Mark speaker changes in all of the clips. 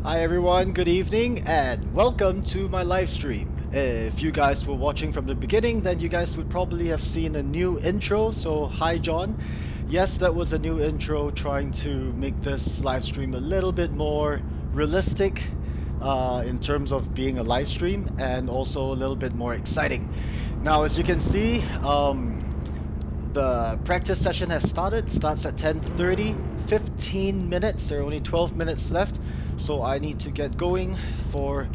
Speaker 1: Hi everyone, good evening and welcome to my live stream. If you guys were watching from the beginning, then you guys would probably have seen a new intro, so hi John. Yes, that was a new intro trying to make this live stream a little bit more realistic in terms of being a live stream and also a little bit more exciting. Now as you can see, the practice session has started. It starts at 10:30, 15 minutes, there are only 12 minutes left. So I need to get going for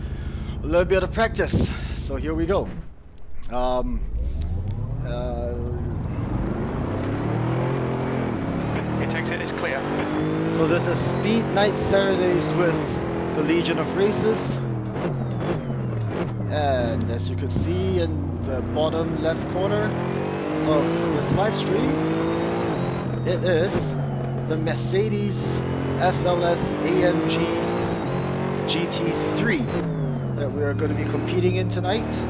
Speaker 1: a little bit of practice. So here we go.
Speaker 2: It takes it, it's clear.
Speaker 1: So this is Speed Night Saturdays with the Legion of Races. And as you can see in the bottom left corner of this live stream, it is the Mercedes SLS AMG GT3 that we are going to be competing in tonight.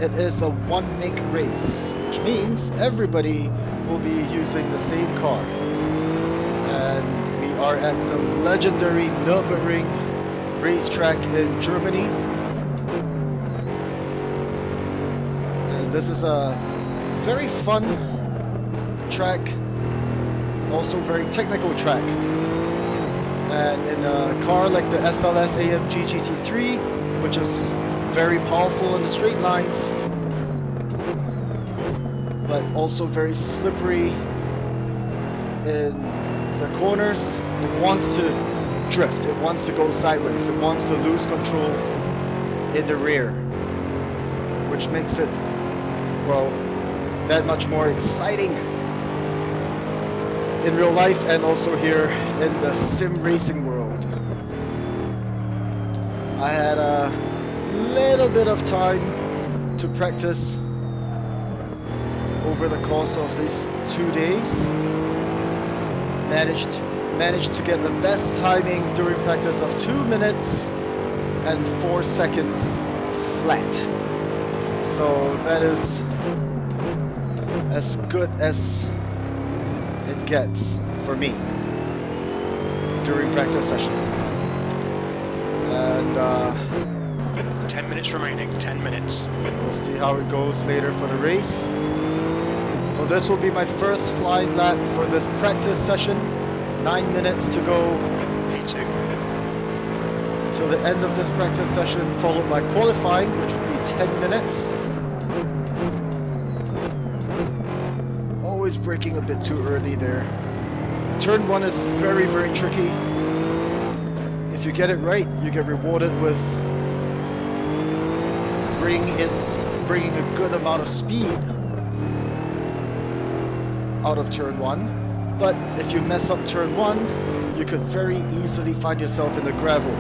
Speaker 1: It is a one-make race, which means everybody will be using the same car. And we are at the legendary Nurburgring racetrack in Germany. And this is a very fun track, also very technical track. And in a car like the SLS AMG GT3, which is very powerful in the straight lines, but also very slippery in the corners, it wants to drift, it wants to go sideways, it wants to lose control in the rear, which makes it, well, that much more exciting in real life and also here in the sim racing world. I had a little bit of time to practice over the course of these 2 days. Managed to get the best timing during practice of 2 minutes and 4 seconds flat. So that is as good as it gets for me during practice session. And
Speaker 2: 10 minutes remaining, 10 minutes.
Speaker 1: We'll see how it goes later for the race. So this will be my first flying lap for this practice session. 9 minutes to go
Speaker 2: P2
Speaker 1: till the end of this practice session, followed by qualifying, which will be 10 minutes. Always braking a bit too early there. Turn 1 is very, very tricky. If you get it right, you get rewarded with bringing a good amount of speed out of turn 1. But if you mess up turn 1, you could very easily find yourself in the gravel,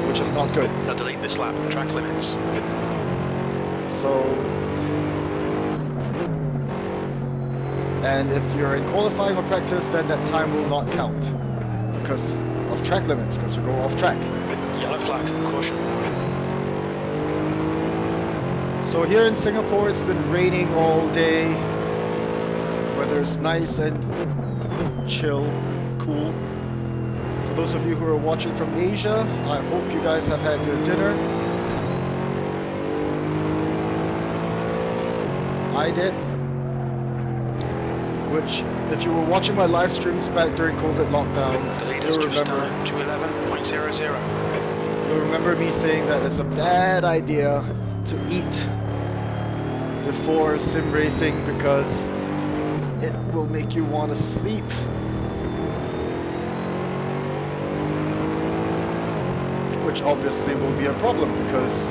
Speaker 1: which is not good.
Speaker 2: Now delete this lap, track limits.
Speaker 1: So, and if you're in qualifying or practice, then that time will not count because of track limits, because you go off track.
Speaker 2: Yellow flag, caution.
Speaker 1: So here in Singapore, it's been raining all day. Weather's nice and chill, cool. For those of you who are watching from Asia, I hope you guys have had your dinner. I did. Which, if you were watching my live streams back during COVID lockdown, you'll remember
Speaker 2: 211.00.
Speaker 1: You'll remember me saying that it's a bad idea to eat before sim racing because it will make you want to sleep. Which obviously will be a problem because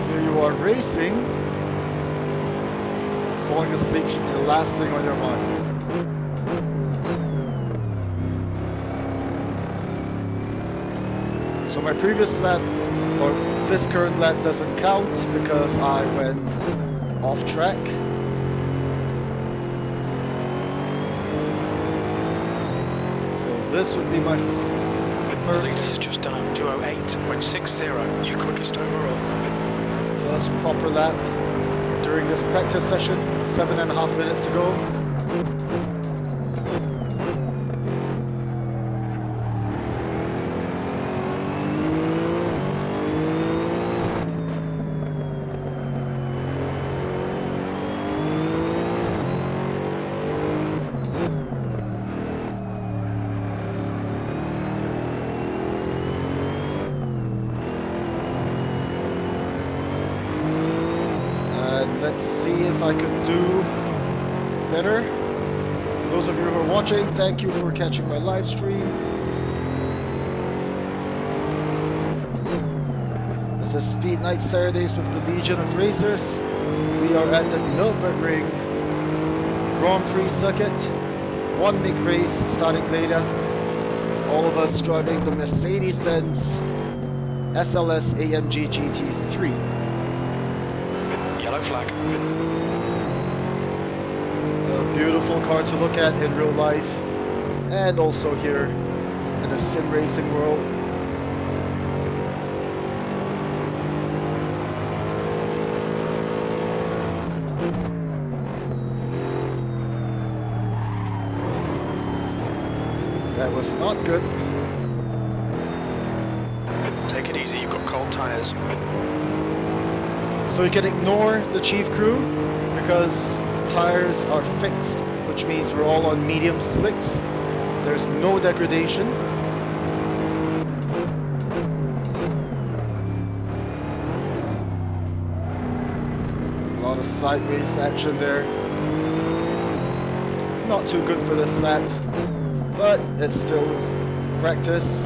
Speaker 1: here you are racing, falling asleep should be the last thing on your mind. So my previous lap, or this current lap, doesn't count because I went off track. So this would be my first.
Speaker 2: This is just done. 208.60. Your quickest overall.
Speaker 1: First proper lap during this practice session. 7.5 minutes to go. I could do better. For those of you who are watching, thank you for catching my live stream. This is Speed Night Saturdays with the Legion of Racers. We are at the Nurburgring Grand Prix circuit. One big race starting later. All of us driving the Mercedes-Benz SLS AMG GT3.
Speaker 2: Yellow flag.
Speaker 1: A beautiful car to look at in real life and also here in a sim racing world. That was not good.
Speaker 2: Take it easy, you've got cold tyres.
Speaker 1: So you can ignore the chief crew because tires are fixed, which means we're all on medium slicks. There's no degradation. A lot of sideways action there. Not too good for this lap, but it's still practice.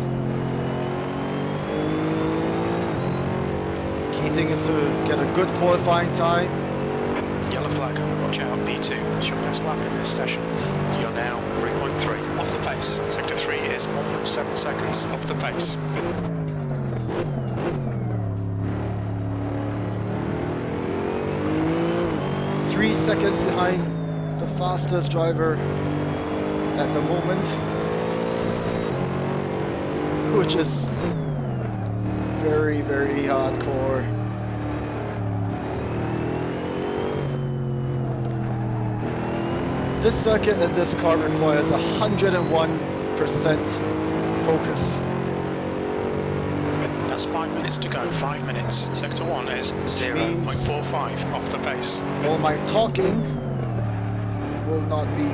Speaker 1: Key thing is to get a good qualifying time.
Speaker 2: Yellow flag, watch out, P2. It's your best lap in this session. You're now 3.3 off the pace. Sector 3 is 1.7 seconds off the pace.
Speaker 1: Three seconds behind the fastest driver at the moment, which is very, very hardcore. This circuit and this car requires 101% focus.
Speaker 2: That's 5 minutes to go, 5 minutes. Sector 1 is 0.45 off the pace.
Speaker 1: All my talking will not be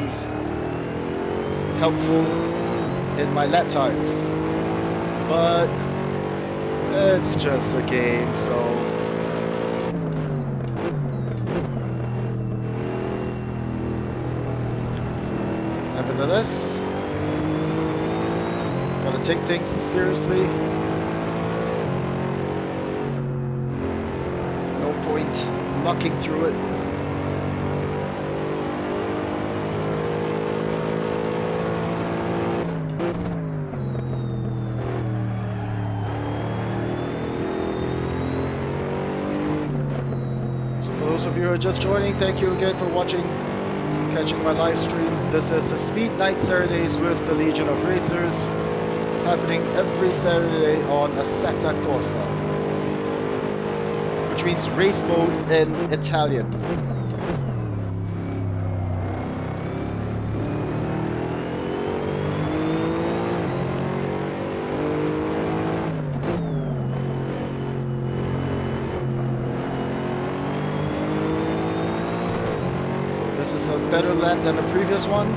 Speaker 1: helpful in my lap times. But it's just a game, so nevertheless, gotta take things seriously. No point mucking through it. For those of you who are just joining, thank you again for watching, catching my live stream. This is the Speed Night Saturdays with the Legion of Racers, happening every Saturday on Assetto Corsa, which means race mode in Italian. Better lap than the previous one.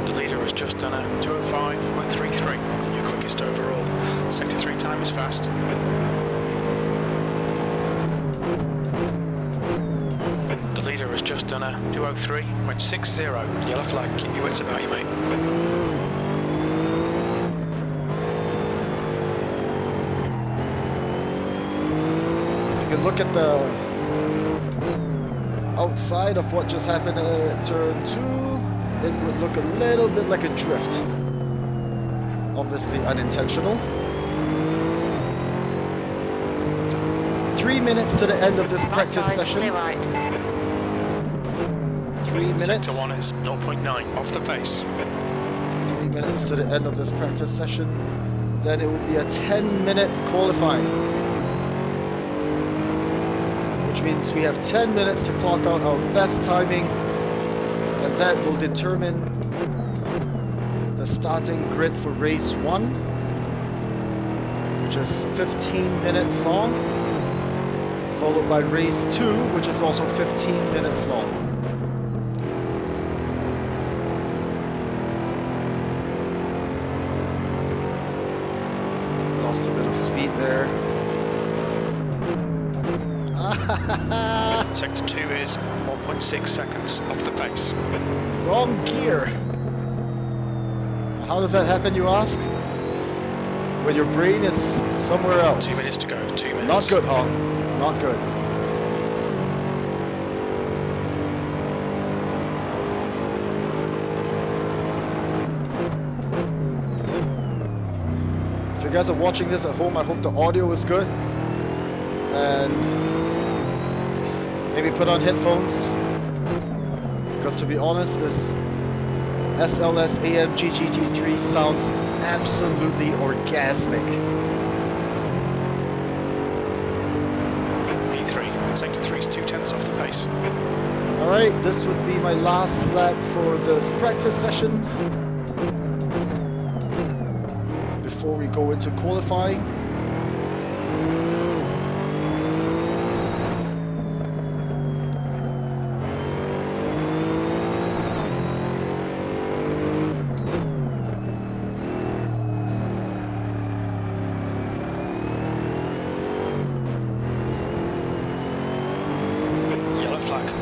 Speaker 2: The leader has just done a 2:05.33, your quickest overall. Sector 3 time is fast. The leader has just done a 2:03.60, yellow flag, keep your wits about you, mate.
Speaker 1: If you can look at the outside of what just happened at turn 2, it would look a little bit like a drift. Obviously unintentional. 3 minutes to the end of this practice session. 3 minutes.
Speaker 2: Sector 1 is 0.9 off the pace.
Speaker 1: 3 minutes to the end of this practice session. Then it will be a 10-minute qualifying, which means we have 10 minutes to clock out our best timing, and that will determine the starting grid for race 1, which is 15 minutes long, followed by race 2, which is also 15 minutes long. Lost a bit of speed there.
Speaker 2: Sector 2 is 1.6 seconds off the pace.
Speaker 1: Wrong gear. How does that happen, you ask? When your brain is somewhere else.
Speaker 2: 2 minutes to go, 2 minutes.
Speaker 1: Not good, Hong. Not good. If you guys are watching this at home, I hope the audio is good. And maybe put on headphones. Because to be honest, this SLS AMG GT3 sounds absolutely orgasmic.
Speaker 2: P3, sector 3 is 2/10 off the pace.
Speaker 1: Alright, this would be my last lap for this practice session before we go into qualifying.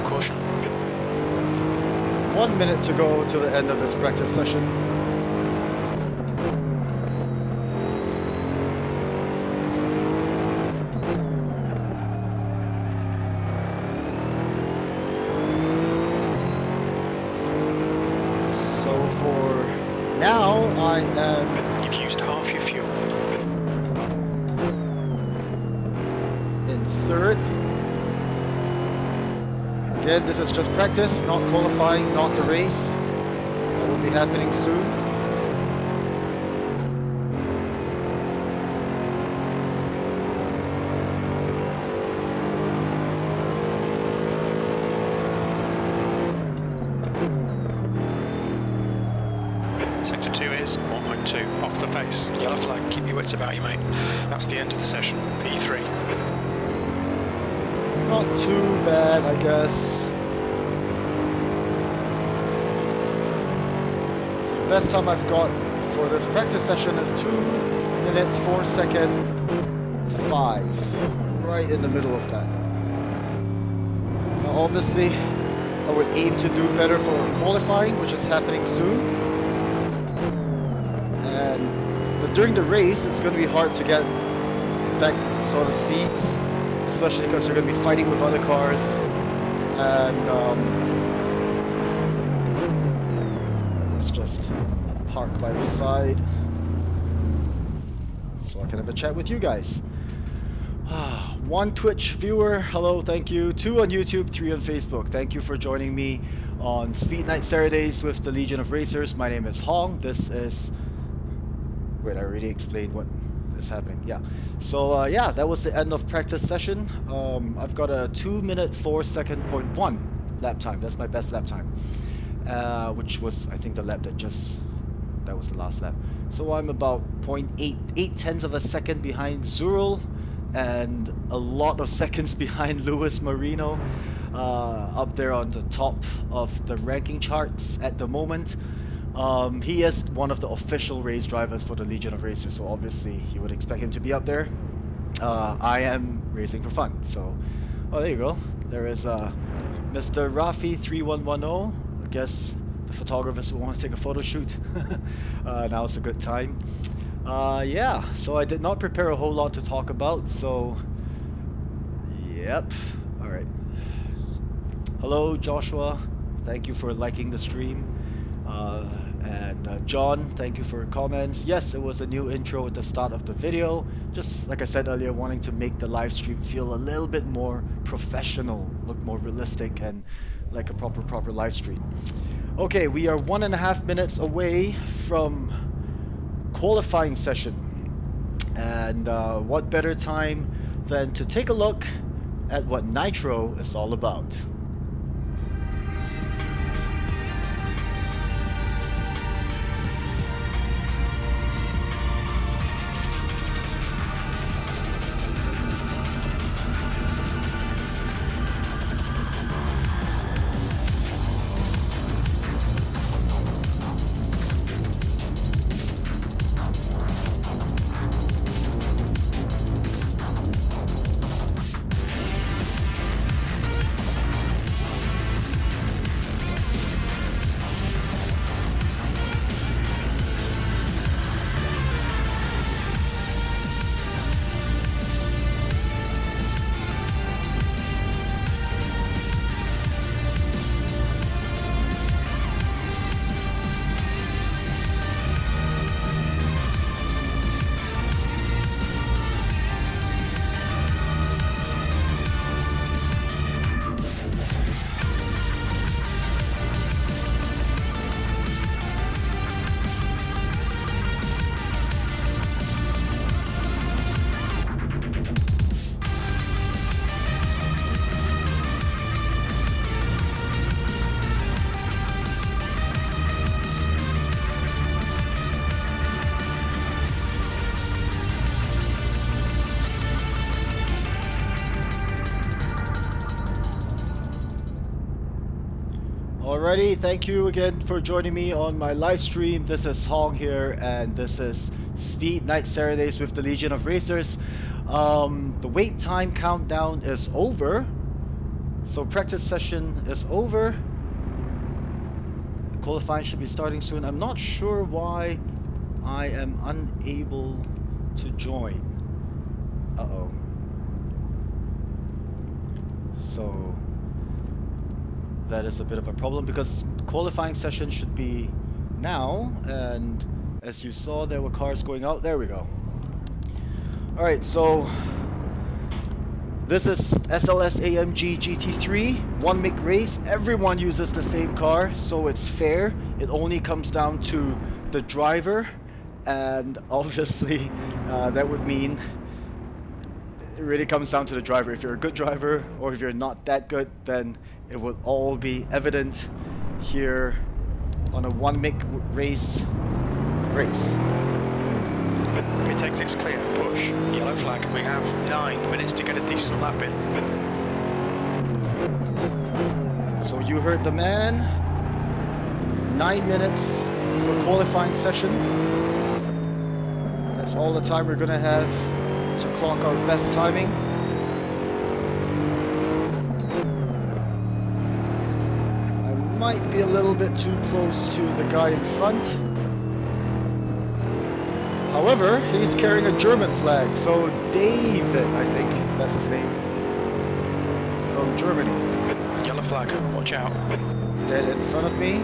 Speaker 2: Caution.
Speaker 1: 1 minute to go to the end of this practice session. So for now, I am...
Speaker 2: You've used half your fuel.
Speaker 1: in third. Again, this is just practice, not qualifying, not the race. That will be happening soon.
Speaker 2: Sector 2 is 1.2 off the pace. Yellow flag, keep your wits about you, mate. That's the end of the session. P3.
Speaker 1: Not too bad, I guess. So the best time I've got for this practice session is 2 minutes, 4 seconds, 5. Right in the middle of that. Now obviously, I would aim to do better for qualifying, which is happening soon. But during the race, it's going to be hard to get that sort of speeds. Especially because you're going to be fighting with other cars, and let's just park by the side so I can have a chat with you guys. One Twitch viewer, hello, thank you. 2 on YouTube, 3 on Facebook. Thank you for joining me on Speed Night Saturdays with the Legion of Racers. My name is Hong. This is... Wait, I already explained what is happening. Yeah. So yeah, that was the end of practice session. I've got a 2 minute 4 second .1 lap time. That's my best lap time, which was, I think, the lap that was the last lap. So I'm about 0.8 of a second behind 𝗬𝗏 and a lot of seconds behind 𝗬𝗏 up there on the top of the ranking charts at the moment. He is one of the official race drivers for the Legion of Racers, so obviously you would expect him to be up there. I am racing for fun, so... Oh, there you go. There is Mr. 𝗏𝗵𝗵 I guess the photographers who want to take a photo shoot. Now's a good time. Yeah, so I did not prepare a whole lot to talk about, so... Yep. Alright. Hello, Joshua. Thank you for liking the stream. And John, thank you for your comments. Yes, it was a new intro at the start of the video. Just like I said earlier, wanting to make the live stream feel a little bit more professional, look more realistic and like a proper live stream. Okay, we are 1.5 minutes away from qualifying session. And what better time than to take a look at what Nitro is all about. Alrighty, thank you again for joining me on my live stream. This is Hong here, and this is Speed Night Saturdays with the Legion of Racers. The wait time countdown is over, so practice session is over. Qualifying should be starting soon. I'm not sure why I am unable to join. Uh-oh. So that is a bit of a problem because qualifying session should be now, and as you saw, there were cars going out. There we go. Alright, so this is SLS AMG GT3, one make race. Everyone uses the same car, so it's fair. It only comes down to the driver, and obviously that would mean it really comes down to the driver. If you're a good driver or if you're not that good, then it will all be evident here on a one make race.
Speaker 2: It takes its clear, push, yellow flag. We have 9 minutes to get a decent lap in.
Speaker 1: So you heard the man. 9 minutes for qualifying session. That's all the time we're gonna have to clock our best timing. I might be a little bit too close to the guy in front. However, he's carrying a German flag, so David, I think that's his name, from Germany.
Speaker 2: Yellow flag, watch out.
Speaker 1: Dead in front of me.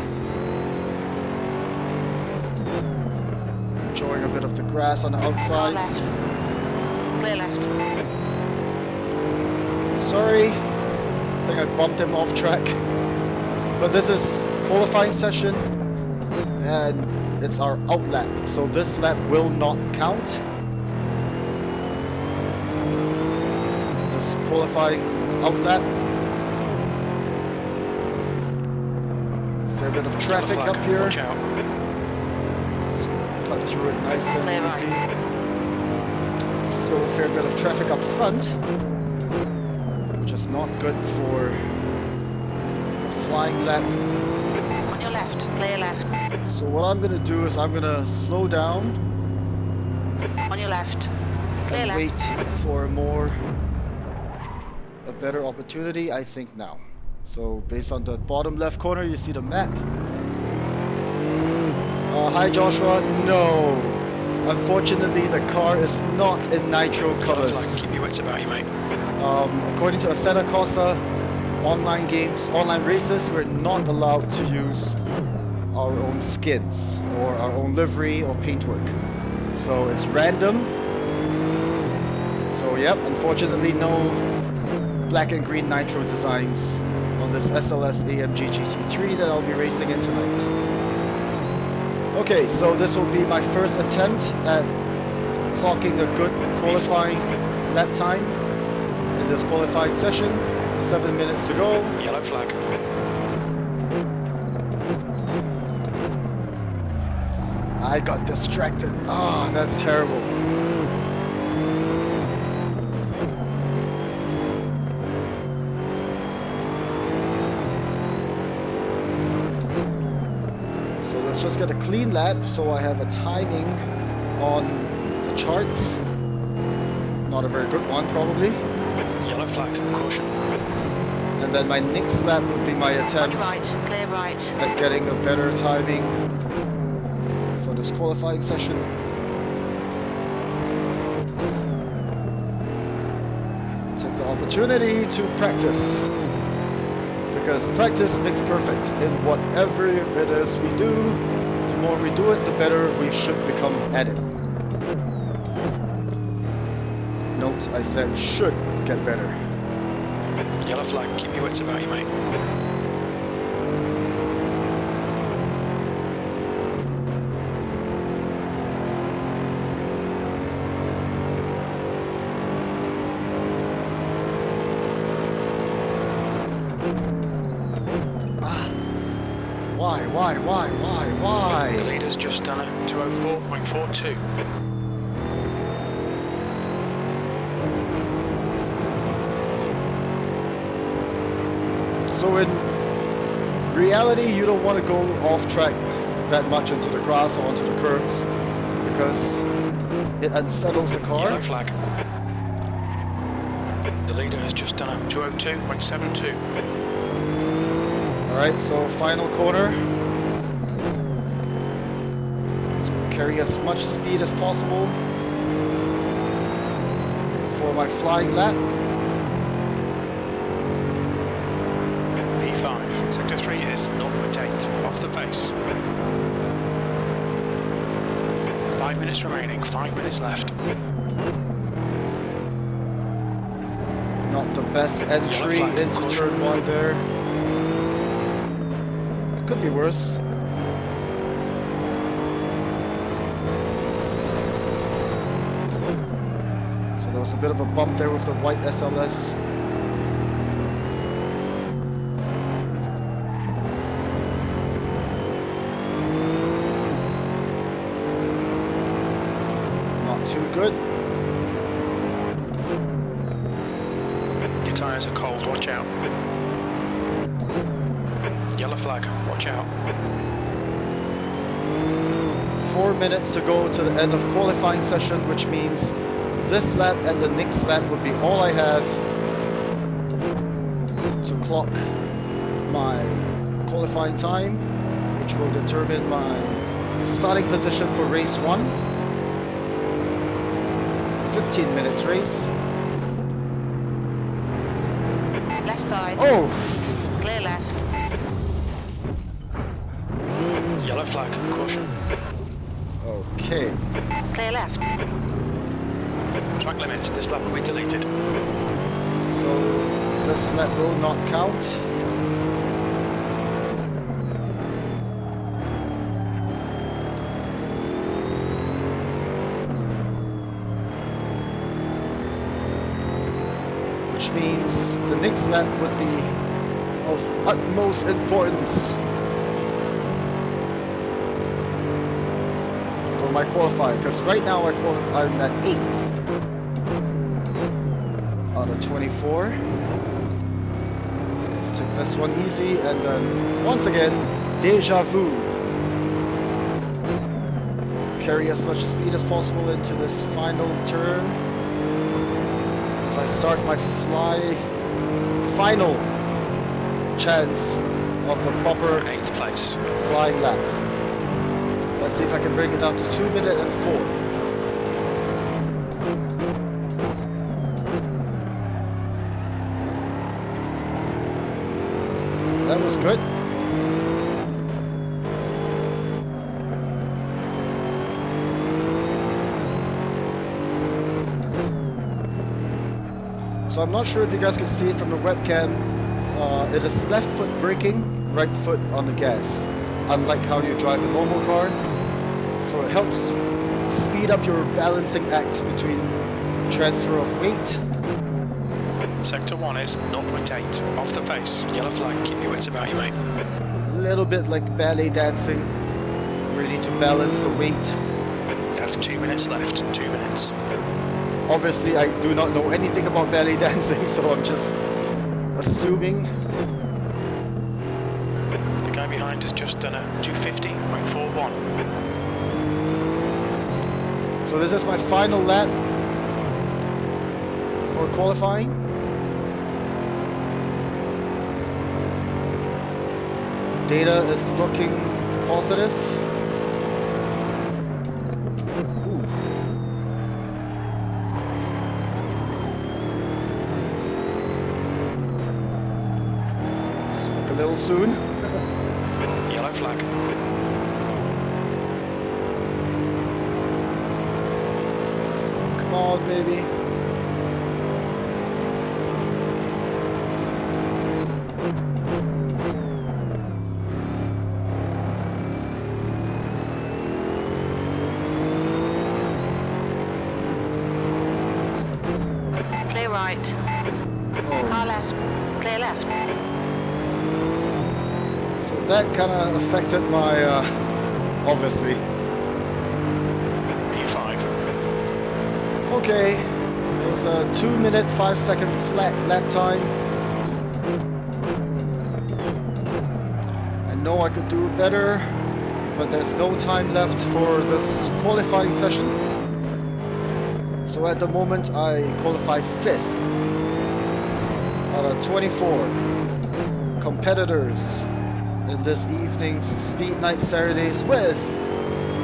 Speaker 1: Enjoying a bit of the grass on the outside.
Speaker 3: Clear left.
Speaker 1: Sorry, I think I bumped him off track. But this is qualifying session, and it's our out lap, so this lap will not count. This qualifying out lap. Fair bit of traffic up here.
Speaker 2: Watch out.
Speaker 1: Cut through it nice and easy. Still a fair bit of traffic up front, which is not good for a flying lap.
Speaker 3: On your left, clear left.
Speaker 1: So what I'm going to do is I'm going to slow down
Speaker 3: On your left, clear
Speaker 1: and
Speaker 3: left.
Speaker 1: wait for a better opportunity, I think now. So based on the bottom left corner, you see the map. Hi Joshua, no. Unfortunately, the car is not in nitro colors.
Speaker 2: Keep your wits about you, mate.
Speaker 1: According to Assetto Corsa, online races, we're not allowed to use our own skins or our own livery or paintwork. So it's random. So yep, unfortunately no black and green nitro designs on this SLS AMG GT3 that I'll be racing in tonight. Okay, so this will be my first attempt at clocking a good qualifying lap time in this qualifying session. 7 minutes to go.
Speaker 2: Yellow flag.
Speaker 1: I got distracted. Ah, that's terrible. So let's just get a clean lap so I have a timing on the charts. Not a very good one, probably.
Speaker 2: Yellow flag, caution.
Speaker 1: And then my next lap would be my
Speaker 3: On
Speaker 1: attempt
Speaker 3: your right, clear right.
Speaker 1: at getting a better timing for this qualifying session. Take the opportunity to practice, because practice makes perfect in whatever it is we do. The more we do it, the better we should become at it. Note, I said should get better.
Speaker 2: Yellow flag, keep your wits about you, mate.
Speaker 1: Why?
Speaker 2: The leader's just done a 204.42.
Speaker 1: So in reality, you don't want to go off track that much into the grass or onto the curbs because it unsettles the car.
Speaker 2: Yellow flag. The leader has just done a 202.72.
Speaker 1: Alright, so final corner. So carry as much speed as possible for my flying lap.
Speaker 2: P5, sector 3 is 0.8, off the pace. 5 minutes remaining, 5 minutes left.
Speaker 1: Not the best entry into turn 1 there. It could be worse. So there was a bit of a bump there with the white SLS. Not too good.
Speaker 2: Your tyres are cold, watch out. Yellow flag, watch out.
Speaker 1: 4 minutes to go to the end of qualifying session, which means this lap and the next lap would be all I have to clock my qualifying time, which will determine my starting position for race 1. 15 minutes race.
Speaker 3: Left side.
Speaker 1: Oh!
Speaker 3: Clear left.
Speaker 2: Yellow flag, caution.
Speaker 1: Okay.
Speaker 3: Clear left.
Speaker 2: Track limits, this lap will be deleted.
Speaker 1: So this lap will not count. Which means the next lap would be of utmost importance for my qualifying, because right now I'm at 8th out of 24. Let's take this one easy, and then once again, déjà vu. Carry as much speed as possible into this final turn as I start my final chance of a proper
Speaker 2: 8th place.
Speaker 1: flying lap. Let's see if I can bring it down to 2 minutes and 4. That was good. So I'm not sure if you guys can see it from the webcam. It is left foot braking, right foot on the gas, unlike how you drive a normal car. So it helps speed up your balancing act between transfer of weight.
Speaker 2: Sector 1 is 0.8, off the pace. Yellow flag, keep your wits about you, mate.
Speaker 1: A little bit like ballet dancing. Really to balance the weight.
Speaker 2: That's 2 minutes left, 2 minutes.
Speaker 1: Obviously, I do not know anything about ballet dancing, so I'm just assuming.
Speaker 2: The guy behind has just done a 250.41.
Speaker 1: So this is my final lap for qualifying. Data is looking positive. Ooh. Spoke a little soon.
Speaker 2: Yellow flag.
Speaker 1: Come on, baby.
Speaker 3: Clear right.
Speaker 1: Oh.
Speaker 3: Car left. Clear left.
Speaker 1: So that kind of affected my, obviously.
Speaker 2: P5.
Speaker 1: Okay, it was a 2 minute 5 second flat lap time. know I could do better, but there's no time left for this qualifying session. So at the moment I qualified 5th out of 24 competitors in this evening's Speed Night Saturdays with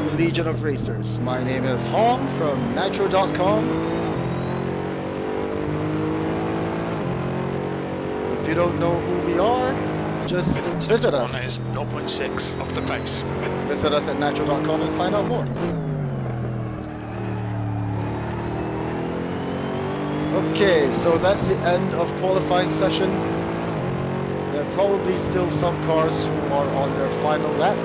Speaker 1: the Legion of Racers. My name is Hong from 𝗦𝘁𝗿𝗶𝗺. If you don't know who we are, just visit us.
Speaker 2: 0.6 off the pace.
Speaker 1: Visit us at 𝗦𝘁𝗿𝗶𝗺 and find out more. Okay, so that's the end of qualifying session. There are probably still some cars who are on their final lap.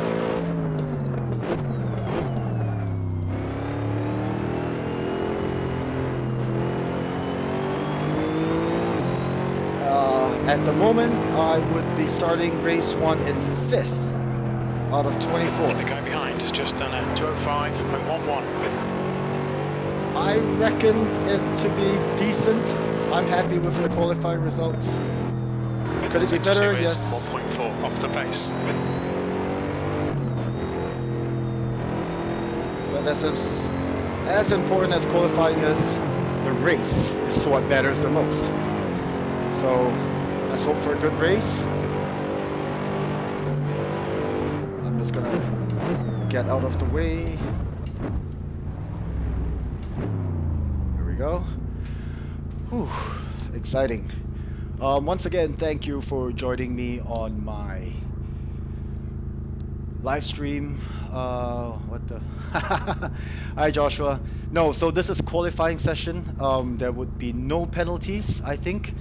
Speaker 1: At the moment, I would be starting race 1 in 5th out of 24.
Speaker 2: The guy behind has just done a 2:05.11.
Speaker 1: I reckon it to be decent. I'm happy with the qualifying results. Could it be better? Yes.
Speaker 2: 1.4 off the pace.
Speaker 1: But as important as qualifying is, the race is what matters the most. So let's hope for a good race. I'm just gonna get out of the way. Here we go. Whew, exciting. Once again, thank you for joining me on my live stream. What the? Hi Joshua. No, so this is qualifying session. There would be no penalties, I think.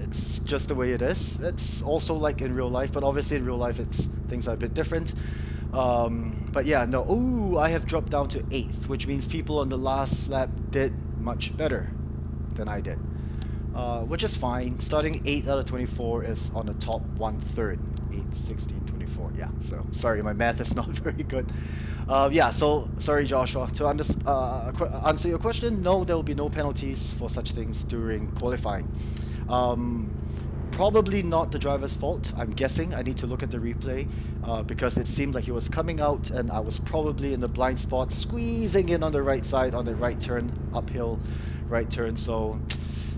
Speaker 1: It's just the way it is. It's also like in real life, but obviously in real life things are a bit different. But yeah, no. Ooh, I have dropped down to 8th, which means people on the last lap did much better than I did, which is fine. Starting 8th out of 24 is on the top 1/3. 8, 16, 24. Yeah. So sorry, my math is not very good. Yeah. So sorry, Joshua. To answer your question, no, there will be no penalties for such things during qualifying. Probably not the driver's fault. I'm guessing. I need to look at the replay because it seemed like he was coming out and I was probably in the blind spot, squeezing in on the right side on the right turn, uphill right turn. So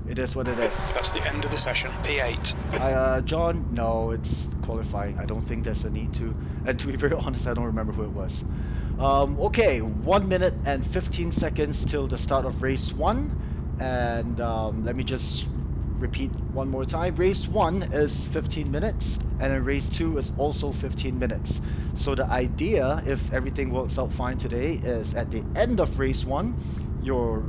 Speaker 1: it is what it is.
Speaker 2: That's the end of the session. P8.
Speaker 1: John, no, it's qualifying. I don't think there's a need to. And to be very honest, I don't remember who it was. Okay, 1 minute and 15 seconds till the start of race 1. And let me just repeat one more time. Race 1 is 15 minutes and then race 2 is also 15 minutes. So the idea, if everything works out fine today, is at the end of race 1 your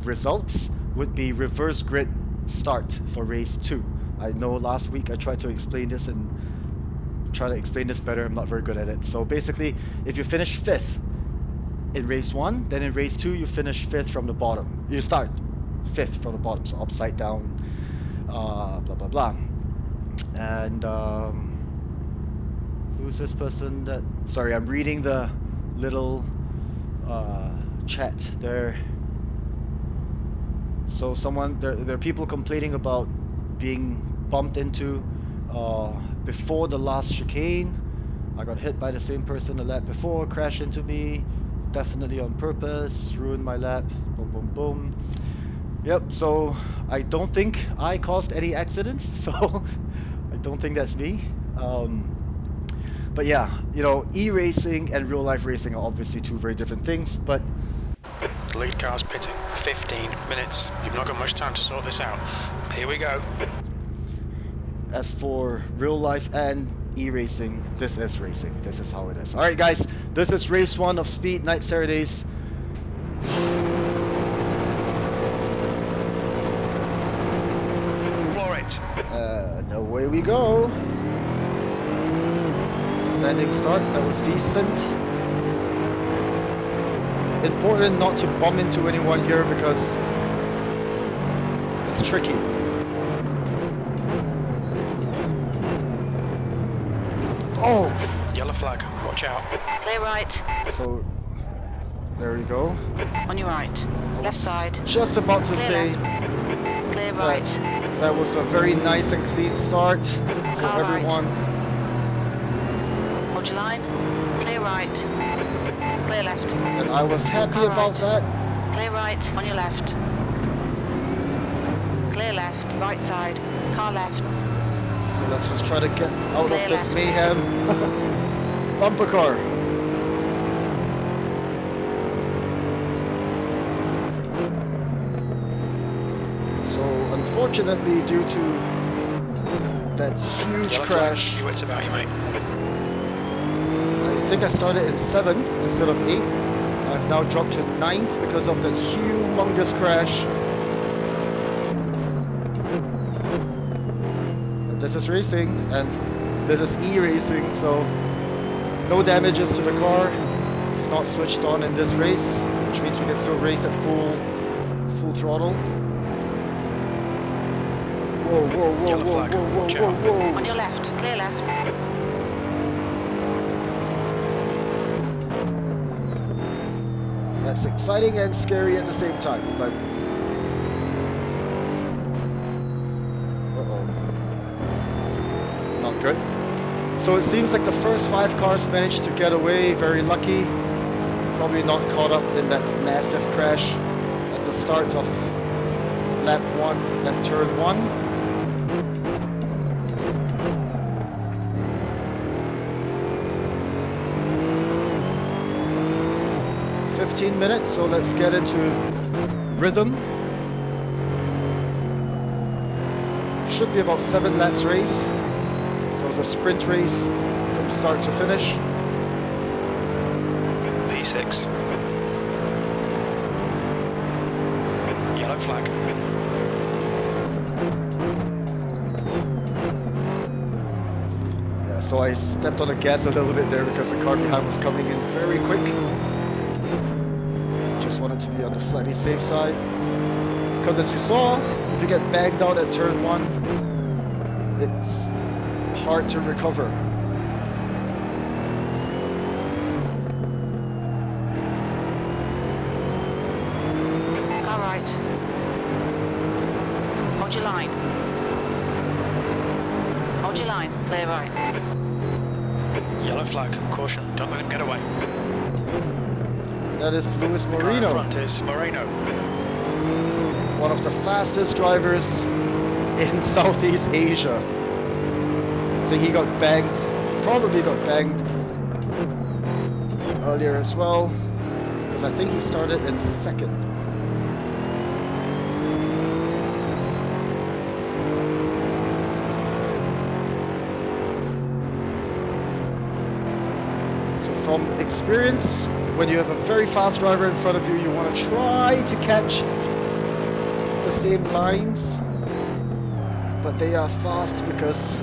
Speaker 1: results would be reverse grid start for race 2. I know last week I tried to explain this and try to explain this better. I'm not very good at it. So basically, if you finish 5th in race 1, then in race 2 you finish 5th from the bottom. You start 5th from the bottom, so upside down, blah blah blah. And who's this person that? Sorry, I'm reading the little chat there. So there are people complaining about being bumped into before the last chicane. I got hit by the same person a lap before, crashed into me, definitely on purpose, ruined my lap, boom boom boom. Yep, so I don't think I caused any accidents, so I don't think that's me. But yeah, you know, e-racing and real life racing are obviously two very different things, but
Speaker 2: the lead car's pitting. 15 minutes. You've not got much time to sort this out. Here we go.
Speaker 1: As for real life and e-racing, this is racing. This is how it is. Alright guys, this is race 1 of Speed Night Saturdays. And away we go. Standing start, that was decent. Important not to bump into anyone here because it's tricky. Oh!
Speaker 2: Yellow flag, watch out.
Speaker 3: Clear right.
Speaker 1: So, there we go.
Speaker 3: On your right. Left side.
Speaker 1: Just about to
Speaker 3: Clear
Speaker 1: say
Speaker 3: left. Clear right.
Speaker 1: that was a very nice and clean start for
Speaker 3: Car
Speaker 1: everyone.
Speaker 3: right. Hold your line. Clear right. Clear left.
Speaker 1: And I was happy
Speaker 3: Car
Speaker 1: about
Speaker 3: right.
Speaker 1: that.
Speaker 3: Clear right on your left. Clear left. Right side. Car left.
Speaker 1: So let's just try to get out
Speaker 3: Clear
Speaker 1: of this
Speaker 3: left.
Speaker 1: mayhem. Bumper car. So unfortunately, due to that huge
Speaker 2: Yellow
Speaker 1: crash,
Speaker 2: flag, it's about you, mate.
Speaker 1: I think I started in 7th instead of 8th. I've now dropped to 9th because of that humongous crash. But this is racing, and this is e-racing, so no damages to the car. It's not switched on in this race, which means we can still race at full throttle. Whoa, whoa, whoa,
Speaker 2: Yellow
Speaker 1: whoa,
Speaker 2: flag,
Speaker 1: whoa, whoa,
Speaker 2: watch
Speaker 1: whoa,
Speaker 2: out.
Speaker 1: whoa.
Speaker 3: On your left. Clear left.
Speaker 1: That's exciting and scary at the same time, but... Uh-oh. Not good. So it seems like the first 5 cars managed to get away, very lucky. Probably not caught up in that massive crash at the start of lap 1, lap turn 1. 15 minutes, so let's get into rhythm. Should be about 7 laps race. So it's a sprint race from start to finish.
Speaker 2: P6. Yellow flag.
Speaker 1: Yeah, so I stepped on the gas a little bit there because the car behind was coming in very quick. Just wanted to be on the slightly safe side. Because as you saw, if you get banged out at turn 1, it's hard to recover.
Speaker 3: Car right. Hold your line. Hold your line. Clear right.
Speaker 2: Yellow flag. Caution. Don't let him get away.
Speaker 1: That is
Speaker 2: The guy in
Speaker 1: 𝗦𝘁𝗿𝗏,
Speaker 2: front is Moreno.
Speaker 1: one of the fastest drivers in Southeast Asia. I think he got banged, probably got banged earlier as well, because I think he started in 2nd. So from experience, when you have a very fast driver in front of you, you want to try to catch the same lines, but they are fast because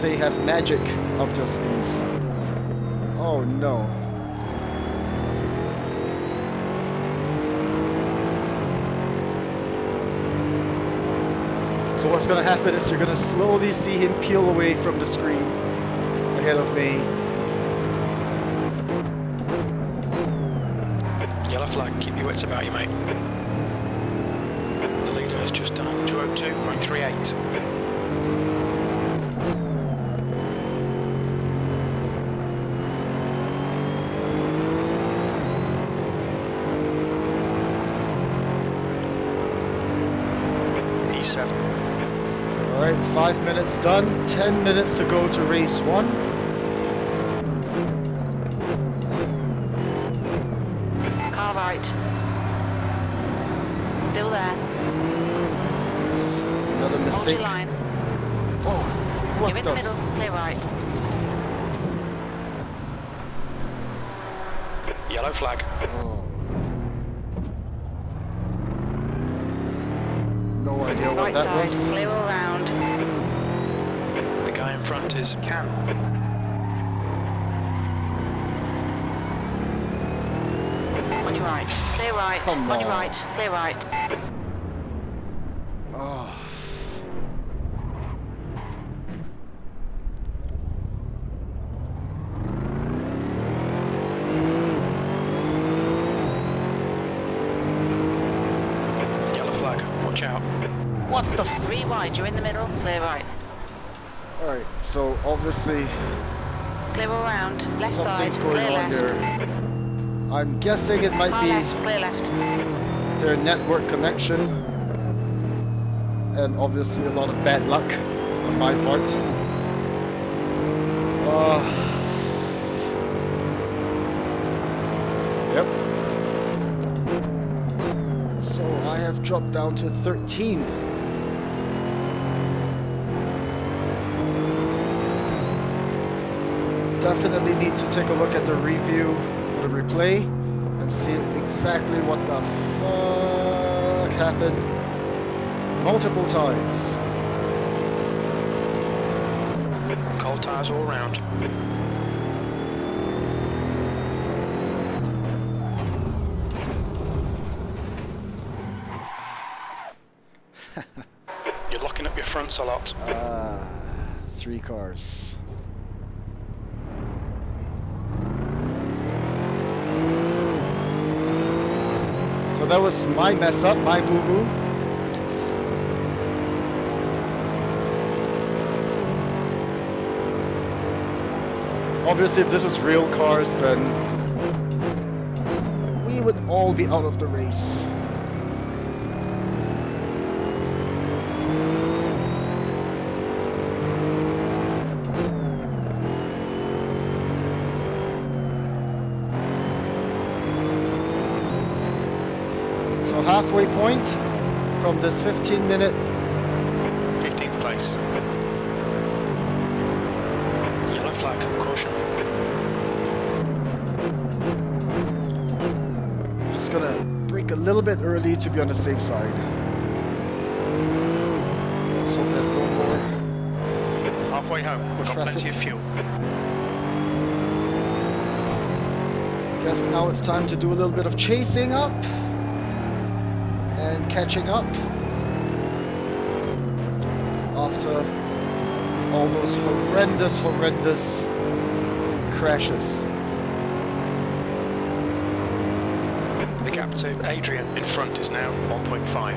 Speaker 1: they have magic up their sleeves. Oh no. So what's going to happen is you're going to slowly see him peel away from the screen ahead of me.
Speaker 2: Yellow flag. Keep your wits about you, mate. The leader has just done 202.38. P7.
Speaker 1: Alright, 5 minutes done, 10 minutes to go to race 1.
Speaker 3: Car right. Still there.
Speaker 1: Another
Speaker 3: Hold
Speaker 1: mistake.
Speaker 3: your line.
Speaker 1: Oh, what
Speaker 3: You're in the middle. Clear right.
Speaker 2: Yellow flag.
Speaker 1: Oh. No idea what
Speaker 3: Right
Speaker 1: that
Speaker 3: side.
Speaker 1: was.
Speaker 3: Clear all round.
Speaker 2: The guy in front is Cam.
Speaker 3: On your right. Clear right.
Speaker 1: Come
Speaker 3: On your
Speaker 1: on.
Speaker 3: right. Clear right.
Speaker 1: Oh.
Speaker 2: Yellow flag. Watch out.
Speaker 1: What the f-
Speaker 3: 3 wide. You're in the middle. Clear right.
Speaker 1: Alright, so obviously
Speaker 3: clear all round. Left
Speaker 1: Something's
Speaker 3: side,
Speaker 1: going
Speaker 3: clear
Speaker 1: on
Speaker 3: left.
Speaker 1: here. I'm guessing it might
Speaker 3: Car
Speaker 1: be
Speaker 3: left, clear left.
Speaker 1: their network connection. And obviously a lot of bad luck on my part. Yep. So I have dropped down to 13th. Definitely need to take a look at the review or the replay and see exactly what the fuck happened multiple times.
Speaker 2: Cold tyres all round. You're locking up your fronts a lot.
Speaker 1: 3 cars. So that was my mess up, my boo-boo. Obviously, if this was real cars, then we would all be out of the race. So halfway point from this 15-minute
Speaker 2: 15th place. Yellow flag, caution.
Speaker 1: Just gonna brake a little bit early to be on the safe side. Let's hope there's no more
Speaker 2: Halfway home, we've got plenty of fuel.
Speaker 1: Guess now it's time to do a little bit of chasing up and catching up after all those horrendous crashes.
Speaker 2: The gap to Adrian in front is now 1.5.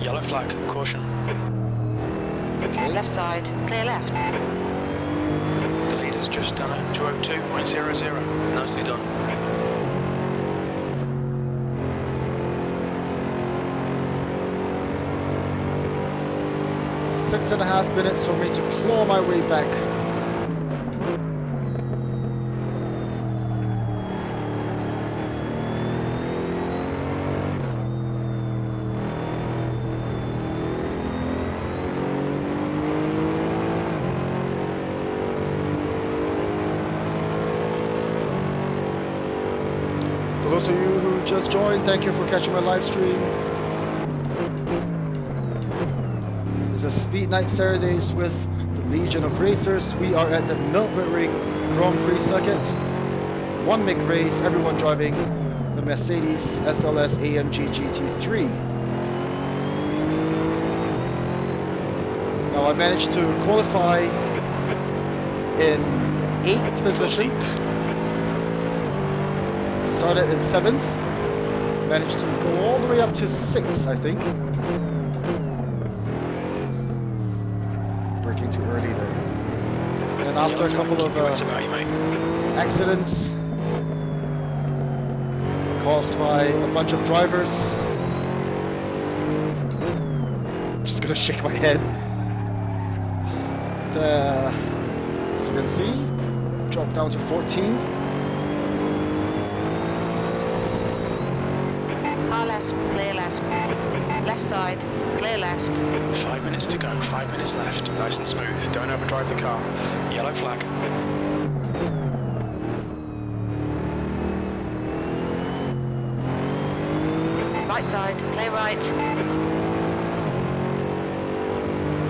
Speaker 2: Yellow flag, caution.
Speaker 3: Left side, clear left.
Speaker 2: The leader's just done a 202.00. Nicely done.
Speaker 1: Six and a half minutes for me to claw my way back. For those of you who just joined, thank you for catching my live stream. It's a Speed Night Saturdays with the Legion of Racers. We are at the Nurburgring Grand Prix circuit. 1 MIG race, everyone driving the Mercedes SLS AMG GT3. Now I managed to qualify in 8th position. Started in 7th. Managed to go all the way up to 6th, I think. Braking too early there. And after a couple of accidents caused by a bunch of drivers, I'm just gonna shake my head. As you can see, dropped down to 14th.
Speaker 3: Car left, clear left. Left side, clear left.
Speaker 2: 5 minutes to go, 5 minutes left. Nice and smooth. Don't overdrive the car. Yellow flag.
Speaker 3: Right side, clear right.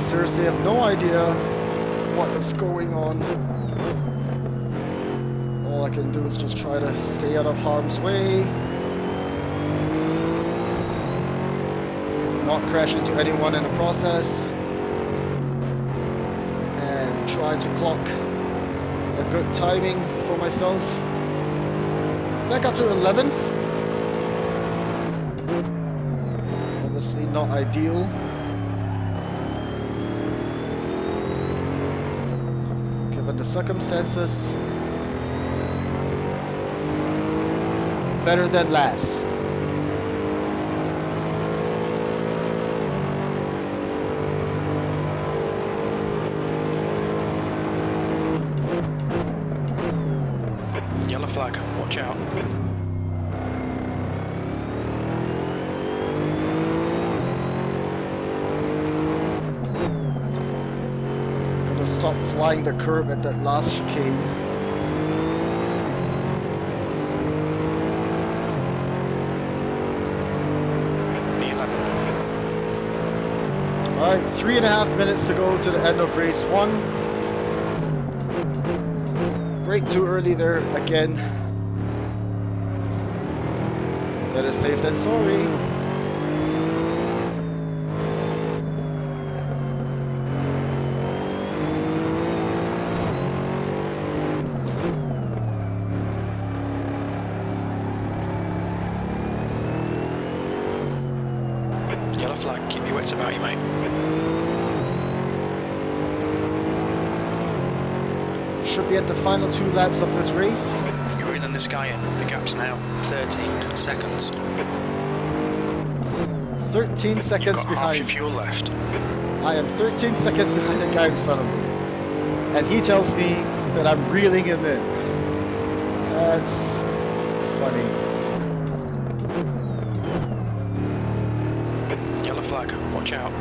Speaker 1: Seriously, I have no idea what is going on. All I can do is just try to stay out of harm's way. Not crash into anyone in the process. And try to clock a good timing for myself. Back up to 11th. Obviously not ideal. Given the circumstances. Better than last.
Speaker 2: Yellow flag, watch out.
Speaker 1: Gotta stop flying the curb at that last chicane. Alright, 3.5 minutes to go to the end of race 1. Brake too early there again. Better safe than sorry.
Speaker 2: Yellow flag, keep your wits about you, mate.
Speaker 1: Should be at the final 2 laps of this race.
Speaker 2: You're reeling this guy in. The gap's now 13 seconds.
Speaker 1: 13 seconds
Speaker 2: You've got
Speaker 1: behind.
Speaker 2: half your fuel left.
Speaker 1: I am 13 seconds behind the guy in front of me. And he tells me that I'm reeling him in. That's funny.
Speaker 2: Yellow flag, watch out.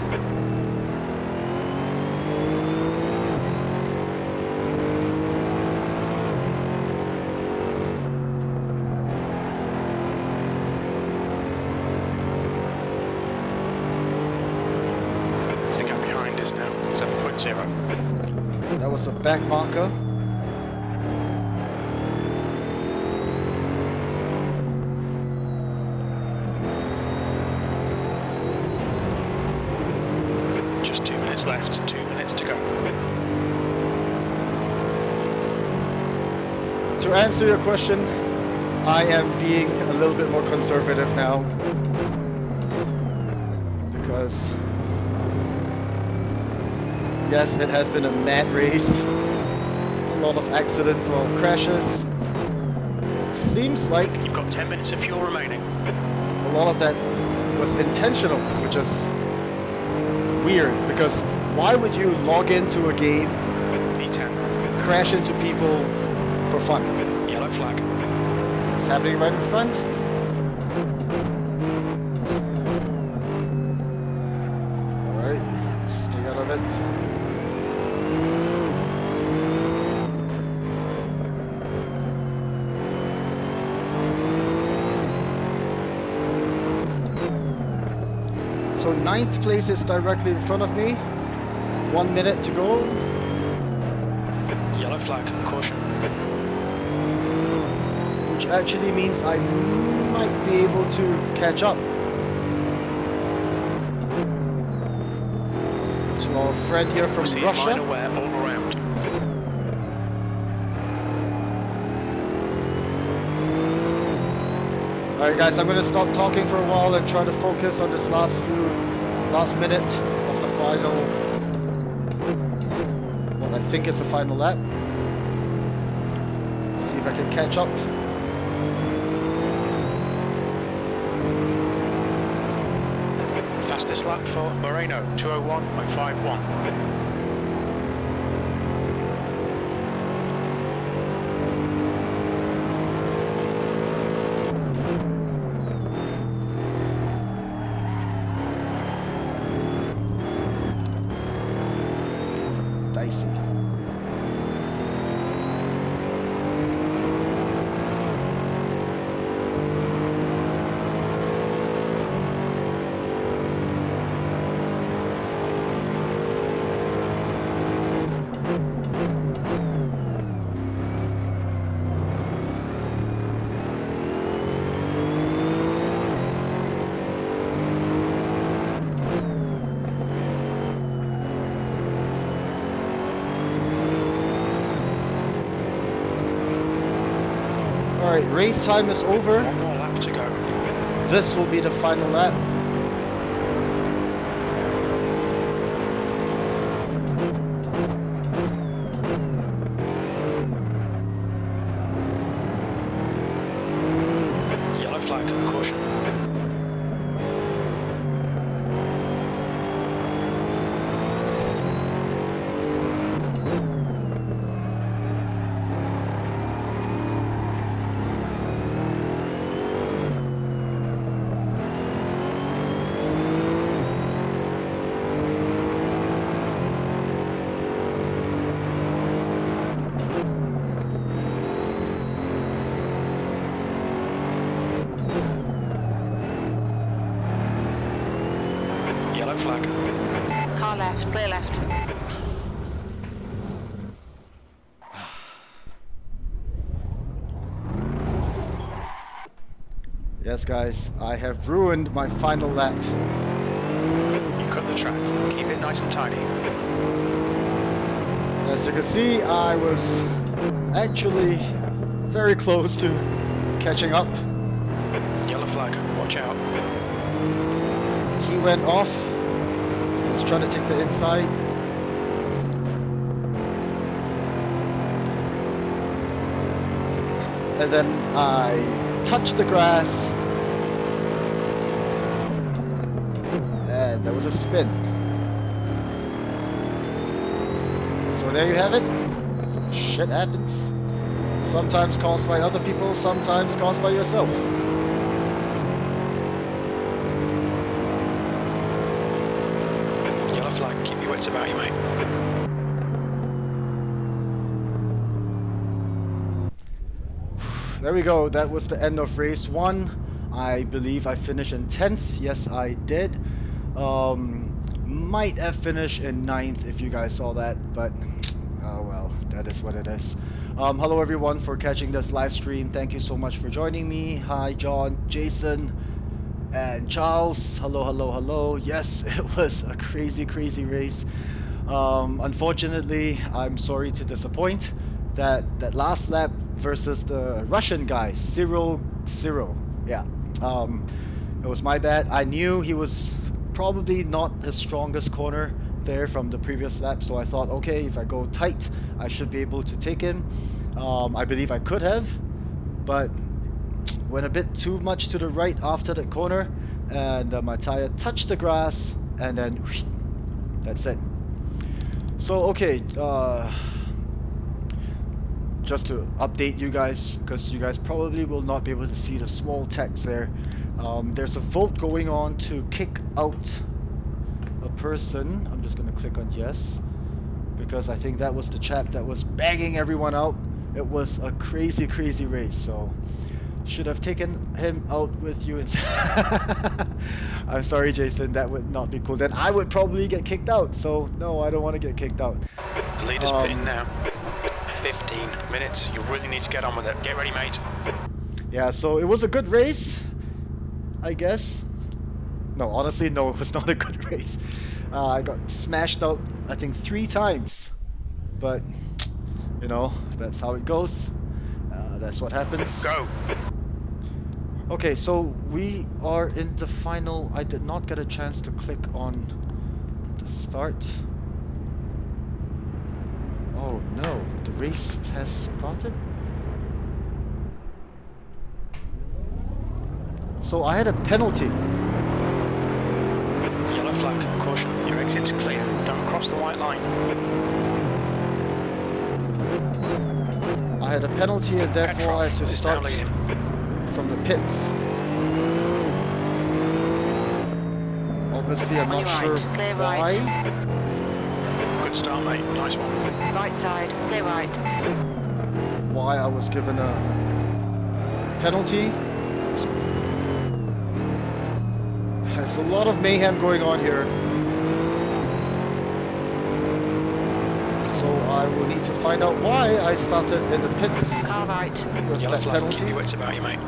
Speaker 2: The gap behind is now 7.0.
Speaker 1: That was a back marker.
Speaker 2: Just 2 minutes left, 2 minutes to go.
Speaker 1: To answer your question, I am being a little bit more conservative now. Because yes, it has been a mad race. A lot of accidents or crashes. Seems like
Speaker 2: You've got 10 minutes of fuel remaining.
Speaker 1: a lot of that was intentional, which is weird, because why would you log into a game,
Speaker 2: P10.
Speaker 1: crash into people for fun?
Speaker 2: Yellow flag.
Speaker 1: It's happening right in front. Alright, stay out of it. So 9th place is directly in front of me. 1 minute to go.
Speaker 2: Yellow flag, caution.
Speaker 1: Which actually means I might be able to catch up to our friend here from
Speaker 2: See
Speaker 1: Russia.
Speaker 2: minor wear all around.
Speaker 1: Alright guys, I'm gonna stop talking for a while and try to focus on this last minute of the final, what I think is the final lap. See if I can catch up.
Speaker 2: Fastest lap for Moreno, 2:01.51.
Speaker 1: Dicey. Alright, race time is over.
Speaker 2: One more lap to go.
Speaker 1: This will be the final lap.
Speaker 2: Yellow flag, caution. Yellow flag.
Speaker 3: Car left, clear left.
Speaker 1: Yes, guys, I have ruined my final lap.
Speaker 2: You cut the track. Keep it nice and tidy.
Speaker 1: As you can see, I was actually very close to catching up.
Speaker 2: Yellow flag, watch out.
Speaker 1: He went off. He was trying to take the inside. And then I touched the grass. And there was a spin. So there you have it. Shit happens. Sometimes caused by other people, sometimes caused by yourself.
Speaker 2: Yellow flag, keep your wits about you, mate.
Speaker 1: There we go, that was the end of race 1. I believe I finished in 10th. Yes, I did. Might have finished in 9th if you guys saw that, but oh well, that is what it is. Hello everyone for catching this live stream. Thank you so much for joining me. Hi John, Jason, and Charles. Hello, hello, hello. Yes, it was a crazy race. Unfortunately, I'm sorry to disappoint that last lap versus the Russian guy, 𝗤𝗂𝗹𝗶𝗴. Yeah, it was my bad. I knew he was probably not his strongest corner there from the previous lap, so I thought, okay, if I go tight, I should be able to take him. I believe I could have, but went a bit too much to the right after that corner, and my tire touched the grass, and then whoosh, that's it. So okay, just to update you guys, because you guys probably will not be able to see the small text there. There's a vote going on to kick out a person. I'm just gonna click on yes, because I think that was the chap that was banging everyone out. It was a crazy race, so should have taken him out with you instead. I'm sorry, Jason, that would not be cool. Then I would probably get kicked out, so no, I don't want to get kicked out.
Speaker 2: The leader's pitting now. 15 minutes. You really need to get on with it. Get ready, mate.
Speaker 1: Yeah, so it was a good race, I guess. No, honestly, no, it was not a good race. I got smashed out, I think, 3 times. But, you know, that's how it goes. That's what happens.
Speaker 2: Go.
Speaker 1: Okay, so we are in the final. I did not get a chance to click on the start. Oh no, the race has started? So I had a penalty.
Speaker 2: Yellow flag, caution, your exit's clear. Don't cross the white line.
Speaker 1: I had a penalty and therefore I had to start from the pits. Obviously I'm not sure why.
Speaker 2: Good start, mate. Nice one.
Speaker 3: Right side, clear right.
Speaker 1: Why I was given a penalty. There's a lot of mayhem going on here. So I will need to find out why I started in the pits
Speaker 3: Car right.
Speaker 1: with
Speaker 2: Yellow
Speaker 1: that
Speaker 2: flag, keep
Speaker 1: penalty.
Speaker 2: your wits about you, mate.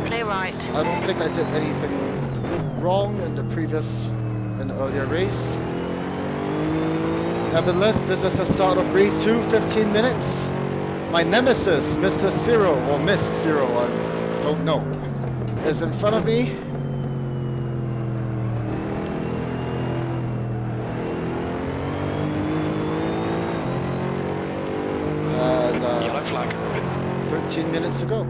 Speaker 3: Clear right.
Speaker 1: I don't think I did anything wrong in the earlier race. Nevertheless, this is the start of race 2, 15 minutes. My nemesis, Mr. Zero, or Miss Zero, I don't know, is in front of me. And
Speaker 2: Yellow flag.
Speaker 1: 13 minutes to go.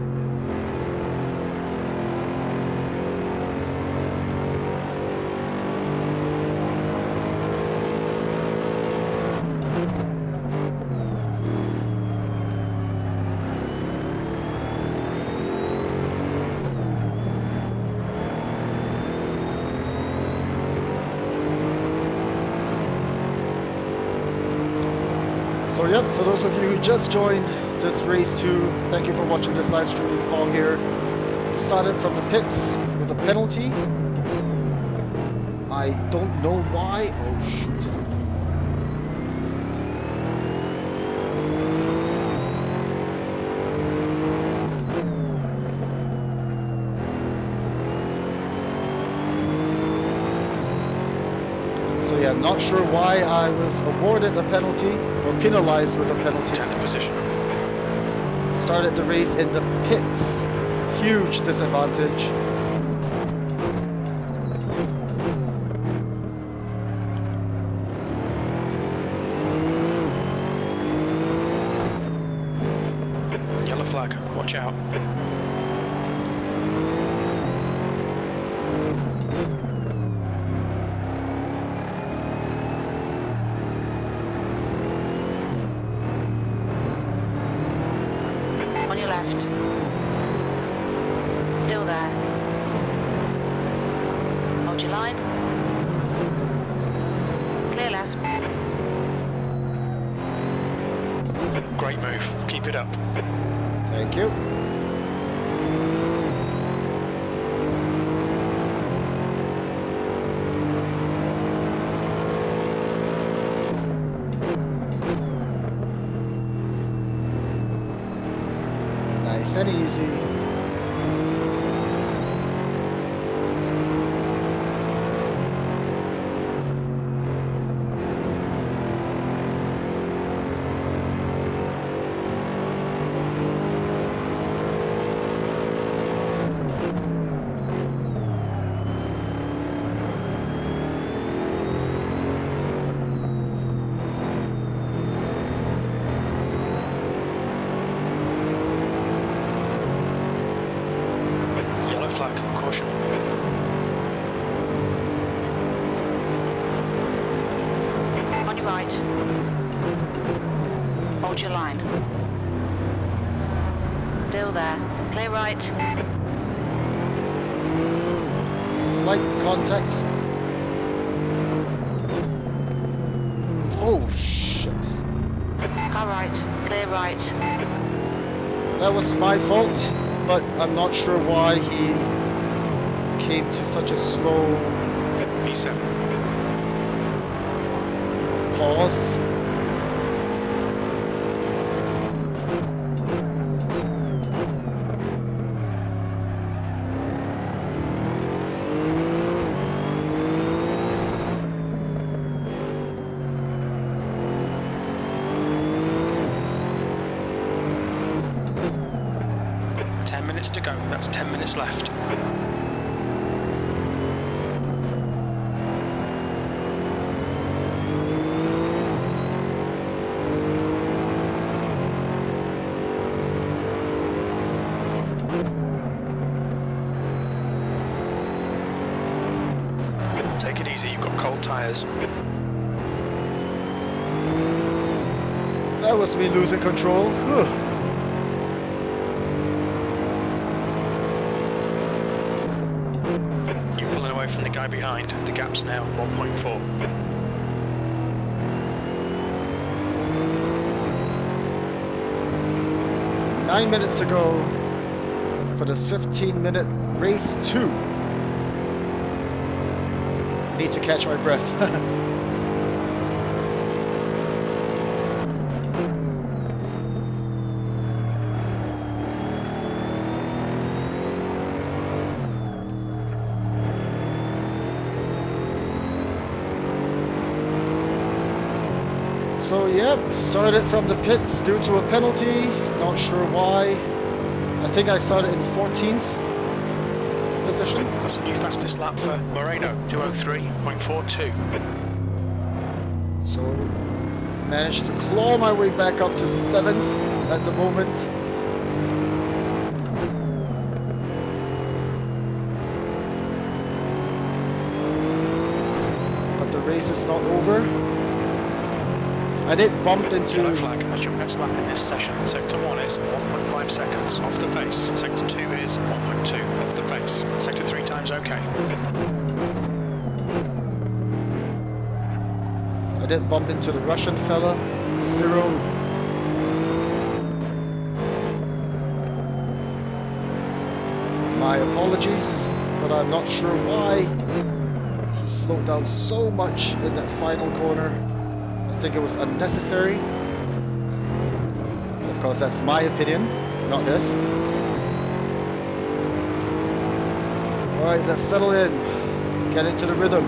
Speaker 1: So yep, for those of you who just joined this race 2, thank you for watching this live stream. Paul here. Started from the pits with a penalty. I don't know why. Oh shoot. So yeah, not sure why I was awarded a penalty or penalized with a penalty.
Speaker 2: 10th position.
Speaker 1: Started the race in the pits. Huge disadvantage.
Speaker 2: Yellow flag. Watch out.
Speaker 3: On your left. Still there. Hold your line. Clear left.
Speaker 2: Great move. Keep it up.
Speaker 1: Thank you. Nice and easy.
Speaker 2: Yellow flag. Caution.
Speaker 3: On your right. Hold your line. Still there. Clear right.
Speaker 1: Slight contact. Oh shit.
Speaker 3: Car right. Clear right.
Speaker 1: That was my fault, but I'm not sure why he came to such a slow
Speaker 2: B7.
Speaker 1: pause.
Speaker 2: To go. That's 10 minutes left. Take it easy, you've got cold tyres.
Speaker 1: That was me losing control. Whew.
Speaker 2: From the guy behind, the gap's now 1.4.
Speaker 1: 9 minutes to go for this 15-minute race 2. Need to catch my breath. So yeah, started from the pits due to a penalty, not sure why. I think I started in 14th position.
Speaker 2: That's a new fastest lap for Moreno, 2:03.42.
Speaker 1: So managed to claw my way back up to 7th at the moment. But the race is not over. I did bump into...
Speaker 2: Yellow flag, that's your best lap in this session. Sector 1 is 1.5 seconds off the pace. Sector 2 is 1.2 off the pace. Sector 3 times okay.
Speaker 1: I did bump into the Russian fella, 0. My apologies, but I'm not sure why he slowed down so much in that final corner. I think it was unnecessary. Of course, that's my opinion, not his. Alright, let's settle in. Get into the rhythm.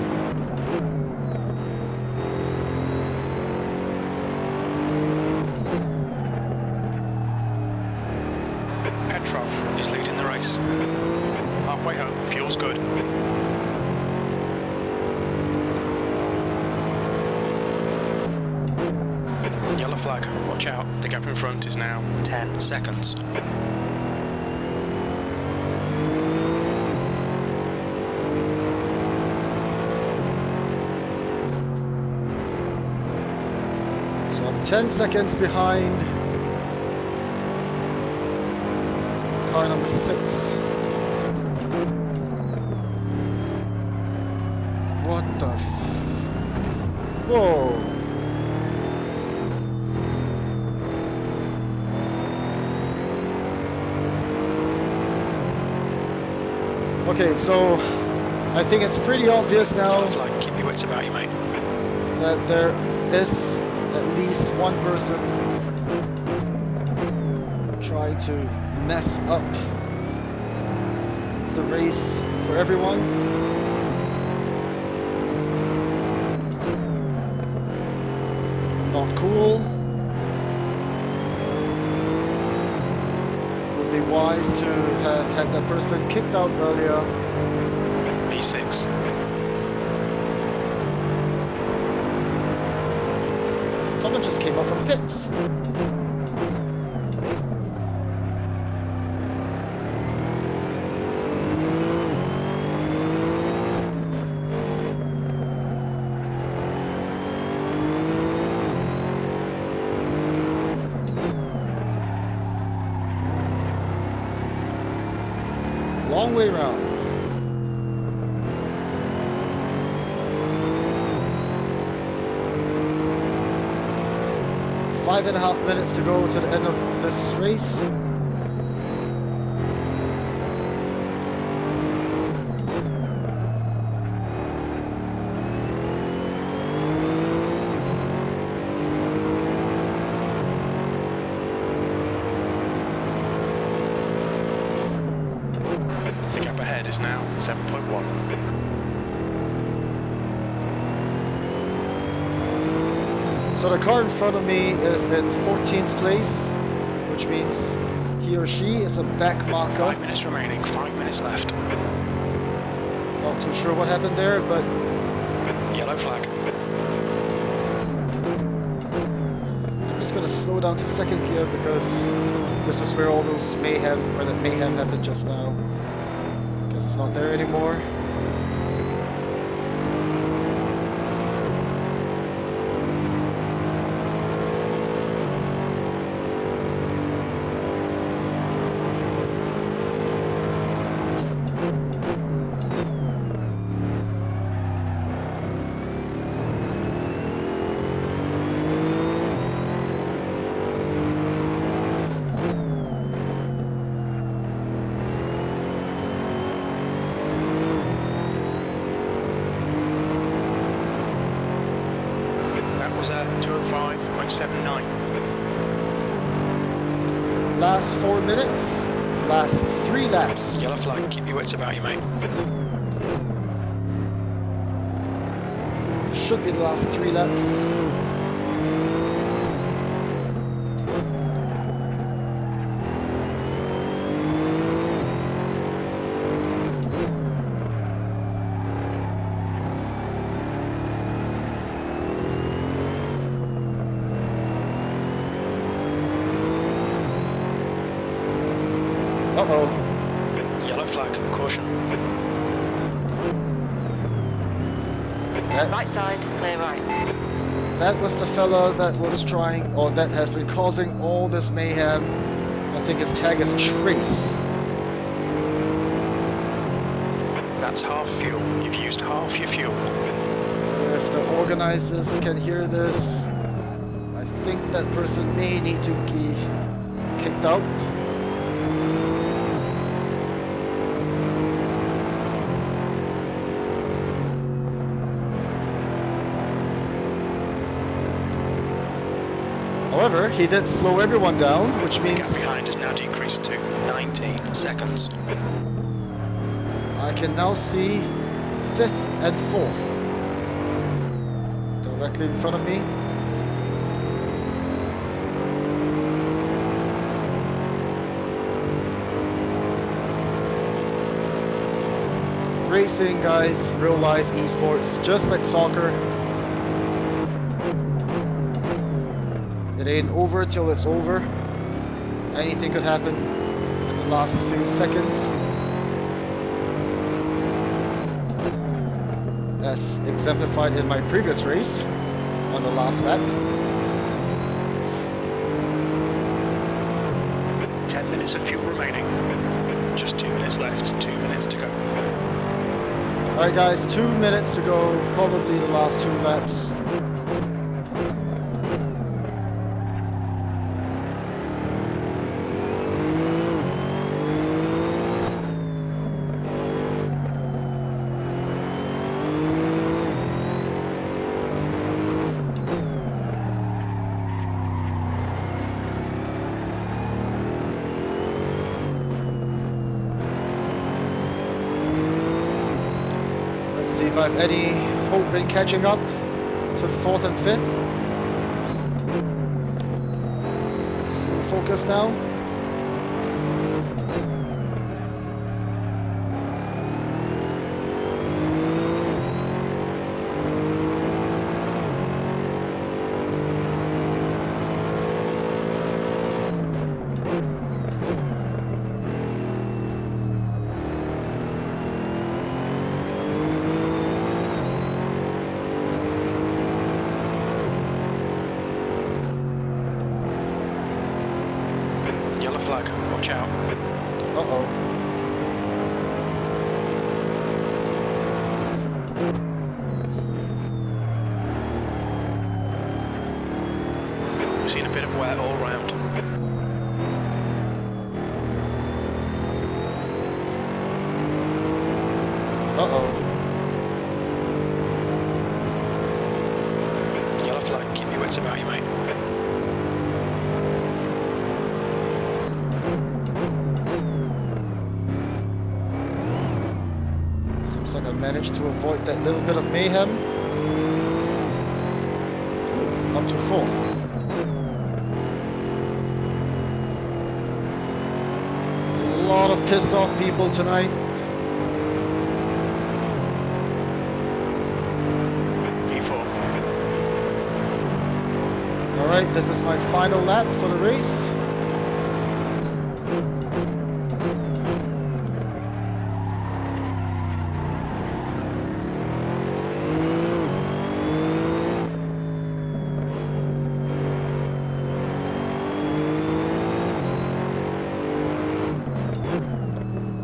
Speaker 2: Petrov is leading the race. Halfway home, fuel's good. Yellow flag, watch out. The gap in front is now 10 seconds.
Speaker 1: So I'm 10 seconds behind car number 6. What the Whoa! Okay, so I think it's pretty obvious now
Speaker 2: Yellow flag, keep your wits about you, mate.
Speaker 1: that there is at least one person trying to mess up the race for everyone. Not cool. Would be wise to have had that person kicked out earlier.
Speaker 2: B6.
Speaker 1: Someone just came up from pits. Long way round. Five and a half minutes to go to the end of this race.
Speaker 2: The gap ahead is now 7.1.
Speaker 1: So the car in front of me is in 14th place, which means he or she is a back marker.
Speaker 2: 5 minutes remaining, 5 minutes left.
Speaker 1: Not too sure what happened there, but
Speaker 2: Yellow flag.
Speaker 1: I'm just gonna slow down to second gear because this is where all those mayhem happened just now. Guess it's not there anymore.
Speaker 2: That was a 2:05.79.
Speaker 1: Last 4 minutes, last 3 laps.
Speaker 2: Yellow flag, keep your wits about you, mate.
Speaker 1: Should be the last 3 laps. Uh-oh.
Speaker 2: Yellow flag, caution.
Speaker 3: Right side, clear right.
Speaker 1: That was the fella that was trying, or that has been causing all this mayhem. I think his tag is Trace.
Speaker 2: That's half fuel. You've used half your fuel.
Speaker 1: If the organizers can hear this, I think that person may need to be kicked out. However, he did slow everyone down, which
Speaker 2: The
Speaker 1: means
Speaker 2: gap behind is now decreased to 19 seconds.
Speaker 1: I can now see 5th and 4th directly in front of me. Racing, guys, real life esports, just like soccer. It ain't over till it's over. Anything could happen at the last few seconds. As exemplified in my previous race on the last lap.
Speaker 2: 10 minutes of fuel remaining. Just 2 minutes left, 2 minutes to go.
Speaker 1: Alright guys, 2 minutes to go, probably the last 2 laps. See if I have any hope in catching up to 4th and 5th. Full focus now.
Speaker 2: Yellow flag, watch out.
Speaker 1: Uh-oh.
Speaker 2: We've seen a bit of wet all round.
Speaker 1: Uh-oh.
Speaker 2: Yellow flag, keep your wits about you, mate.
Speaker 1: Seems like I managed to avoid that little bit of mayhem. Ooh, up to 4th. A lot of pissed off people tonight.
Speaker 2: E4.
Speaker 1: Alright, this is my final lap for the race.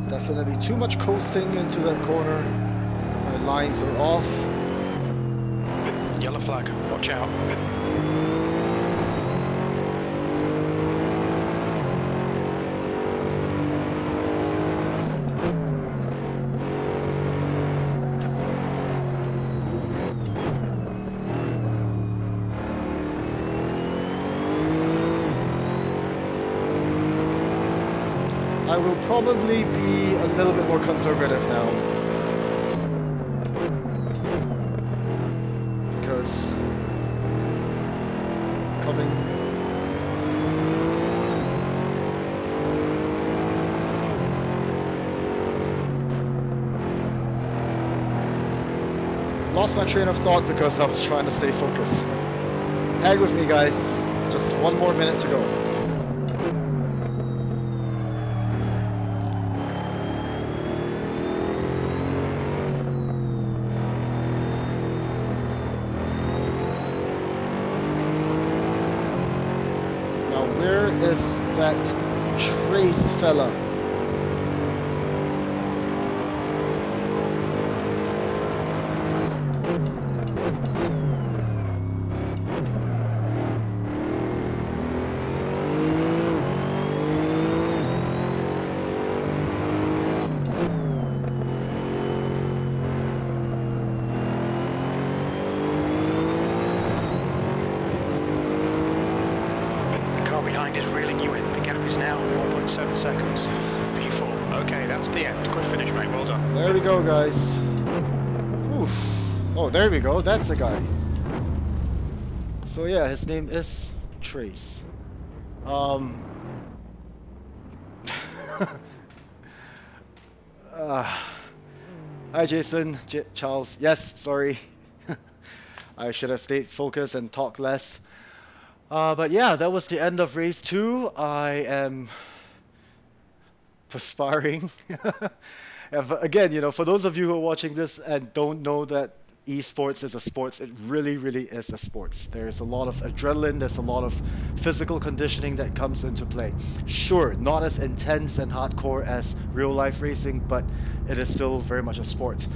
Speaker 1: Definitely too much coasting into that corner. My lines are off.
Speaker 2: Yellow flag, watch out.
Speaker 1: I will probably be a little bit more conservative now. Because coming lost my train of thought because I was trying to stay focused. Hang with me guys, just 1 more minute to go. that Trace fella.
Speaker 2: Behind is reeling you in. The gap is now 1.7 seconds. P4. Okay, that's the end. Quick finish, mate. Well done.
Speaker 1: There we go, guys. Oof. Oh, there we go. That's the guy. So yeah, his name is Trace. Hi, Jason. Charles. Yes, sorry. I should have stayed focused and talked less. But yeah, that was the end of race 2. I am perspiring. Again, you know, for those of you who are watching this and don't know that esports is a sports, it really, really is a sports. There's a lot of adrenaline, there's a lot of physical conditioning that comes into play. Sure, not as intense and hardcore as real life racing, but it is still very much a sport.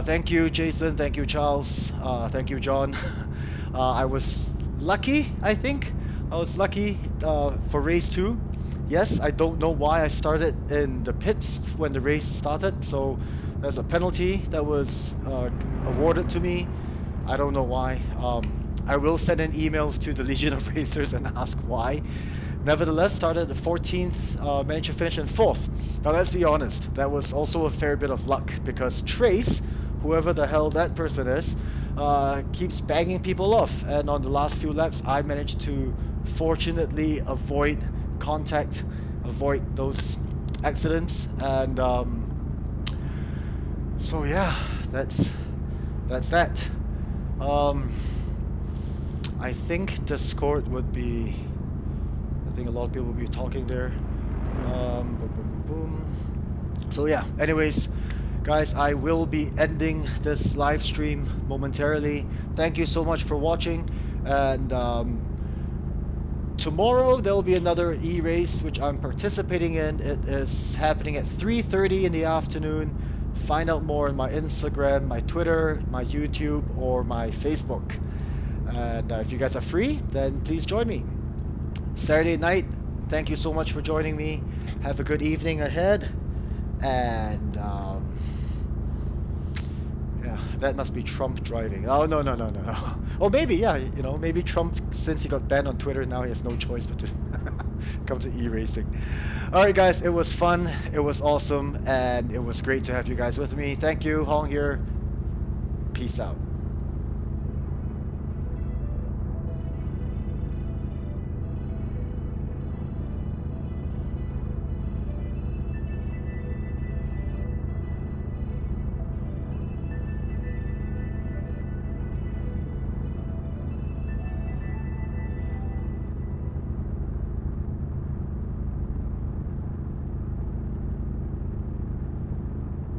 Speaker 1: Thank you, Jason. Thank you, Charles. Thank you, John. I was lucky, I think. I was lucky for race 2. Yes, I don't know why I started in the pits when the race started, so there's a penalty that was awarded to me. I don't know why. I will send in emails to the Legion of Racers and ask why. Nevertheless, started at 14th, managed to finish in 4th. Now let's be honest, that was also a fair bit of luck, because Trace, whoever the hell that person is, keeps banging people off, and on the last few laps I managed to fortunately avoid contact, avoid those accidents, and so yeah, that's that. I think Discord would be, I think a lot of people will be talking there. Boom, boom, boom, boom. So yeah, anyways, guys, I will be ending this live stream momentarily. Thank you so much for watching, and tomorrow there will be another e-race which I'm participating in. It is happening at 3:30 in the afternoon. Find out more on my Instagram, my Twitter, my YouTube, or my Facebook. And if you guys are free, then please join me. Saturday night, thank you so much for joining me. Have a good evening ahead, and yeah, that must be Trump driving. Oh, no. Or maybe, yeah, you know, maybe Trump, since he got banned on Twitter, now he has no choice but to come to e-racing. Alright guys, it was fun, it was awesome, and it was great to have you guys with me. Thank you, Hong here. Peace out.